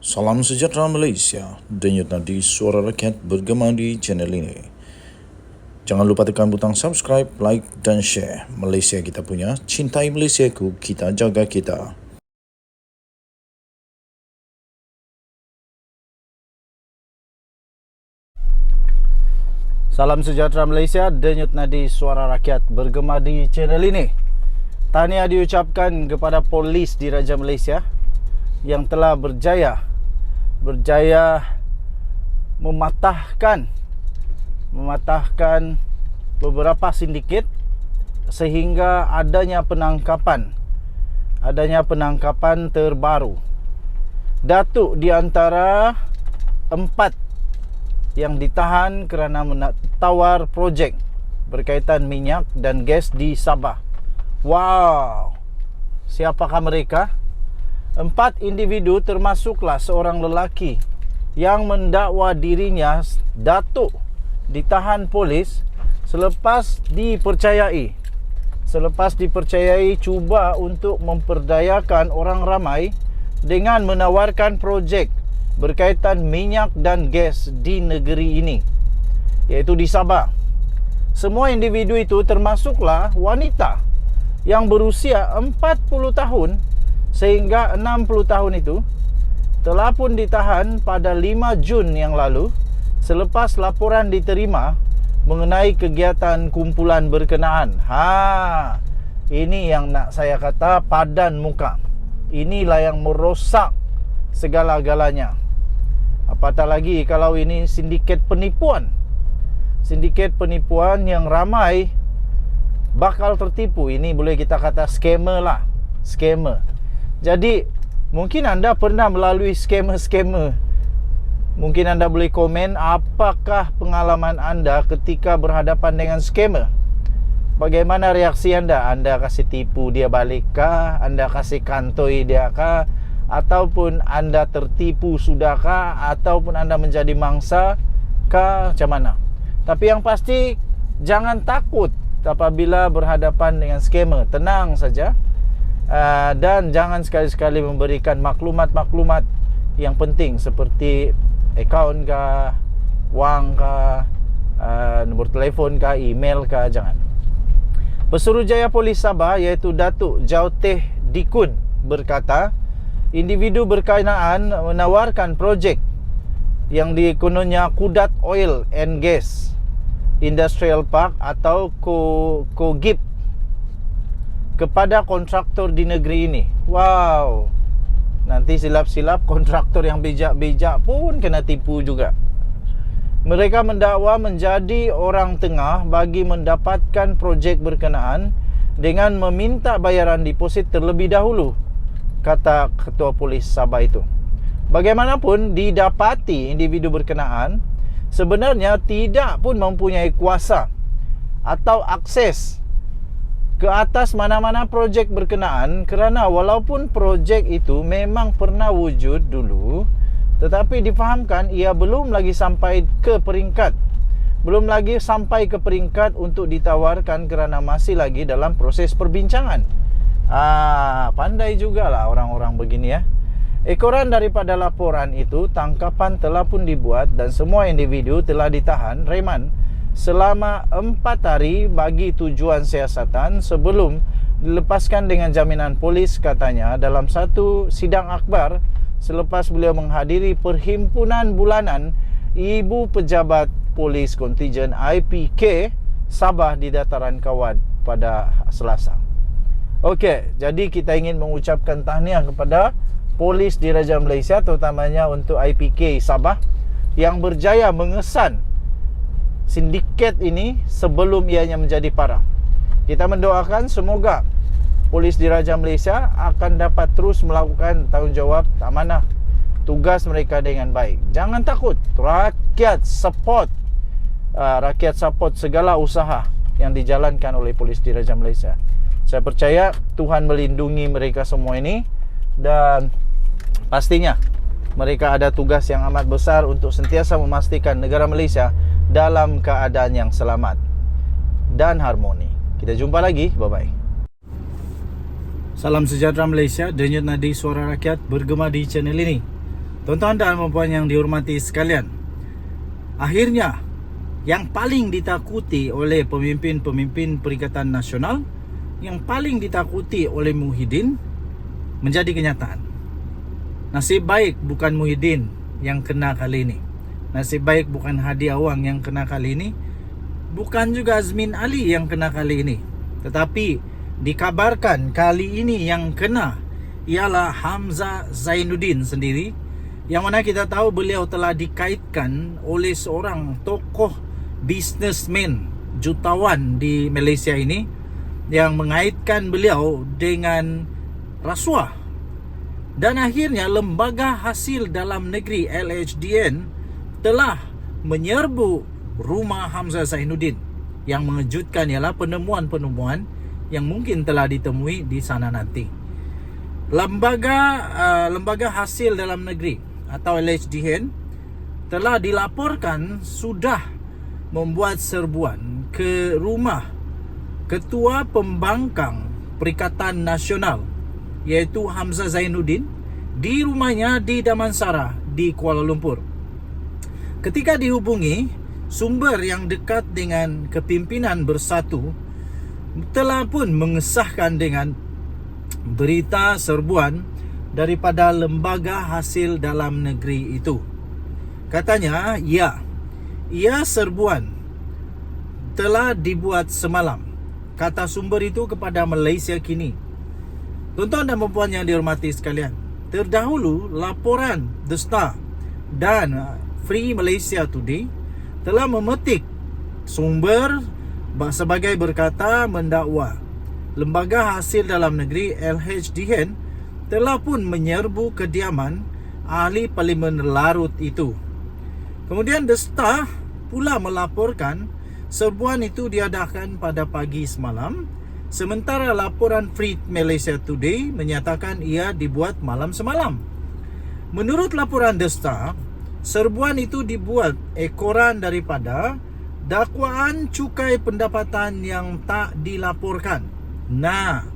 Salam sejahtera Malaysia, denyut nadi suara rakyat bergema di channel ini. Jangan lupa tekan butang subscribe, like dan share. Malaysia kita punya, cintai Malaysiaku, kita jaga kita. Salam sejahtera Malaysia, denyut nadi suara rakyat bergema di channel ini. Tahniah diucapkan kepada polis di Raja Malaysia yang telah berjaya mematahkan beberapa sindiket sehingga adanya penangkapan terbaru. Datuk di antara 4 yang ditahan kerana menawar projek berkaitan minyak dan gas di Sabah. Wow, siapakah mereka? 4 individu termasuklah seorang lelaki yang mendakwa dirinya datuk ditahan polis selepas dipercayai cuba untuk memperdayakan orang ramai dengan menawarkan projek berkaitan minyak dan gas di negeri ini, iaitu di Sabah. Semua individu itu termasuklah wanita yang berusia 40 tahun sehingga 60 tahun itu telah pun ditahan pada 5 Jun yang lalu selepas laporan diterima mengenai kegiatan kumpulan berkenaan. Ini yang nak saya kata padan muka. Inilah yang merosak segala-galanya. Apatah lagi kalau ini sindiket penipuan yang ramai bakal tertipu. Ini boleh kita kata scammer lah. Jadi mungkin anda pernah melalui scammer. Mungkin anda boleh komen apakah pengalaman anda ketika berhadapan dengan scammer. Bagaimana reaksi anda? Anda kasih tipu dia balik kah? Anda kasih kantoi dia kah? Ataupun anda tertipu sudahkah? Ataupun anda menjadi mangsa kah? Macam mana? Tapi yang pasti jangan takut apabila berhadapan dengan scammer. Tenang saja. Dan jangan sekali-sekali memberikan maklumat-maklumat yang penting seperti akaun kah, wang kah, nombor telefon kah, email kah. Jangan. Pesuruhjaya Polis Sabah iaitu Datuk Jauteh Dikun berkata, individu berkenaan menawarkan projek yang dikononnya Kudat Oil and Gas Industrial Park atau KOGIP kepada kontraktor di negeri ini. Wow, nanti silap-silap kontraktor yang bijak-bijak pun kena tipu juga. Mereka mendakwa menjadi orang tengah bagi mendapatkan projek berkenaan dengan meminta bayaran deposit terlebih dahulu, kata Ketua Polis Sabah itu. Bagaimanapun didapati individu berkenaan sebenarnya tidak pun mempunyai kuasa atau akses ke atas mana-mana projek berkenaan, kerana walaupun projek itu memang pernah wujud dulu, tetapi difahamkan ia belum lagi sampai ke peringkat untuk ditawarkan kerana masih lagi dalam proses perbincangan. Pandai jugalah orang-orang begini ya. Ekoran daripada laporan itu, tangkapan telah pun dibuat dan semua individu telah ditahan reman selama 4 hari bagi tujuan siasatan sebelum dilepaskan dengan jaminan polis, katanya dalam satu sidang akhbar selepas beliau menghadiri perhimpunan bulanan Ibu Pejabat Polis Kontijen IPK Sabah di Dataran Kawan pada Selasa. Okey, jadi kita ingin mengucapkan tahniah kepada polis di Raja Malaysia, terutamanya untuk IPK Sabah yang berjaya mengesan sindiket ini sebelum ianya menjadi parah. Kita mendoakan semoga polis di Raja Malaysia akan dapat terus melakukan tanggungjawab amanah tugas mereka dengan baik. Jangan takut, rakyat support segala usaha yang dijalankan oleh polis di Raja Malaysia. Saya percaya Tuhan melindungi mereka semua ini dan pastinya mereka ada tugas yang amat besar untuk sentiasa memastikan negara Malaysia dalam keadaan yang selamat dan harmoni. Kita jumpa lagi, bye-bye. Salam sejahtera Malaysia, denyut nadi suara rakyat bergema di channel ini. Tuan-tuan dan puan yang dihormati sekalian, akhirnya yang paling ditakuti oleh pemimpin-pemimpin Perikatan Nasional, yang paling ditakuti oleh Muhyiddin, menjadi kenyataan. Nasib baik bukan Muhyiddin yang kena kali ini. Nasib baik bukan Hadi Awang yang kena kali ini. Bukan juga Azmin Ali yang kena kali ini. Tetapi dikabarkan kali ini yang kena ialah Hamzah Zainuddin sendiri, yang mana kita tahu beliau telah dikaitkan oleh seorang tokoh businessman jutawan di Malaysia ini, yang mengaitkan beliau dengan rasuah. Dan akhirnya Lembaga Hasil Dalam Negeri LHDN telah menyerbu rumah Hamzah Zainuddin. Yang mengejutkan ialah penemuan-penemuan yang mungkin telah ditemui di sana nanti. Lembaga Hasil Dalam Negeri atau LHDN telah dilaporkan sudah membuat serbuan ke rumah Ketua Pembangkang Perikatan Nasional, iaitu Hamzah Zainuddin, di rumahnya di Damansara di Kuala Lumpur. Ketika dihubungi, sumber yang dekat dengan kepimpinan Bersatu telah pun mengesahkan dengan berita serbuan daripada Lembaga Hasil Dalam Negeri itu. Katanya, ia serbuan telah dibuat semalam, kata sumber itu kepada Malaysia Kini. Tuan-tuan dan puan yang dihormati sekalian, terdahulu laporan The Star dan Free Malaysia Today telah memetik sumber sebagai berkata mendakwa Lembaga Hasil Dalam Negeri LHDN telah pun menyerbu kediaman ahli Parlimen Larut itu. Kemudian The Star pula melaporkan serbuan itu diadakan pada pagi semalam, sementara laporan Free Malaysia Today menyatakan ia dibuat malam semalam. Menurut laporan The Star, serbuan itu dibuat ekoran daripada dakwaan cukai pendapatan yang tak dilaporkan. Nah,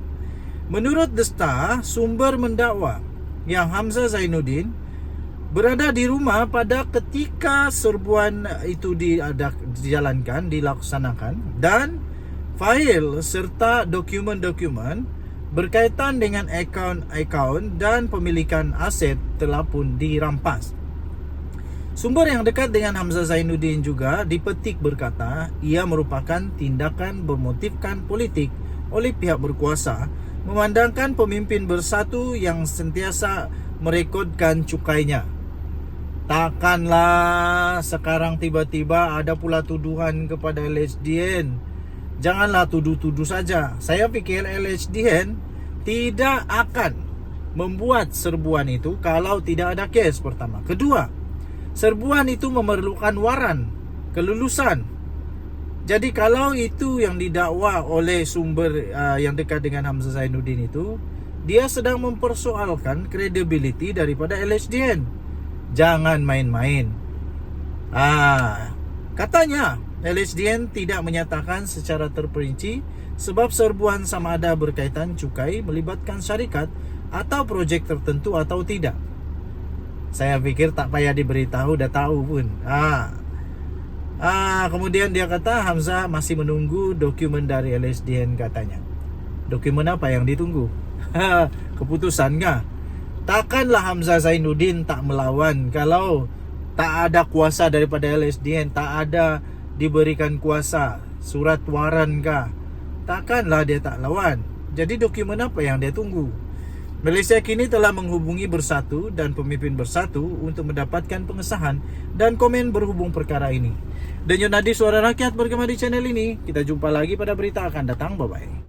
menurut The Star, sumber mendakwa yang Hamzah Zainuddin berada di rumah pada ketika serbuan itu dijalankan, dilaksanakan, dan fail serta dokumen-dokumen berkaitan dengan akaun dan pemilikan aset telah pun dirampas. Sumber yang dekat dengan Hamzah Zainuddin juga dipetik berkata ia merupakan tindakan bermotifkan politik oleh pihak berkuasa, memandangkan pemimpin Bersatu yang sentiasa merekodkan cukainya. Takkanlah sekarang tiba-tiba ada pula tuduhan kepada LHDN. Janganlah tuduh-tuduh saja. Saya fikir LHDN tidak akan membuat serbuan itu kalau tidak ada kes, pertama. Kedua, serbuan itu memerlukan waran kelulusan. Jadi kalau itu yang didakwa oleh sumber yang dekat dengan Hamzah Zainuddin itu, dia sedang mempersoalkan kredibiliti daripada LHDN. Jangan main-main. Katanya LHDN tidak menyatakan secara terperinci sebab serbuan sama ada berkaitan cukai, melibatkan syarikat atau projek tertentu atau tidak. Saya fikir tak payah diberitahu, dah tahu pun. Kemudian dia kata Hamzah masih menunggu dokumen dari LHDN katanya. Dokumen apa yang ditunggu? Keputusan kah? Takkanlah Hamzah Zainuddin tak melawan kalau tak ada kuasa daripada LHDN, tak ada diberikan kuasa, surat waran kah? Takkanlah dia tak lawan. Jadi dokumen apa yang dia tunggu? Malaysia Kini telah menghubungi Bersatu dan pemimpin Bersatu untuk mendapatkan pengesahan dan komen berhubung perkara ini. Denyut nadi suara rakyat bergema di channel ini. Kita jumpa lagi pada berita akan datang. Bye-bye.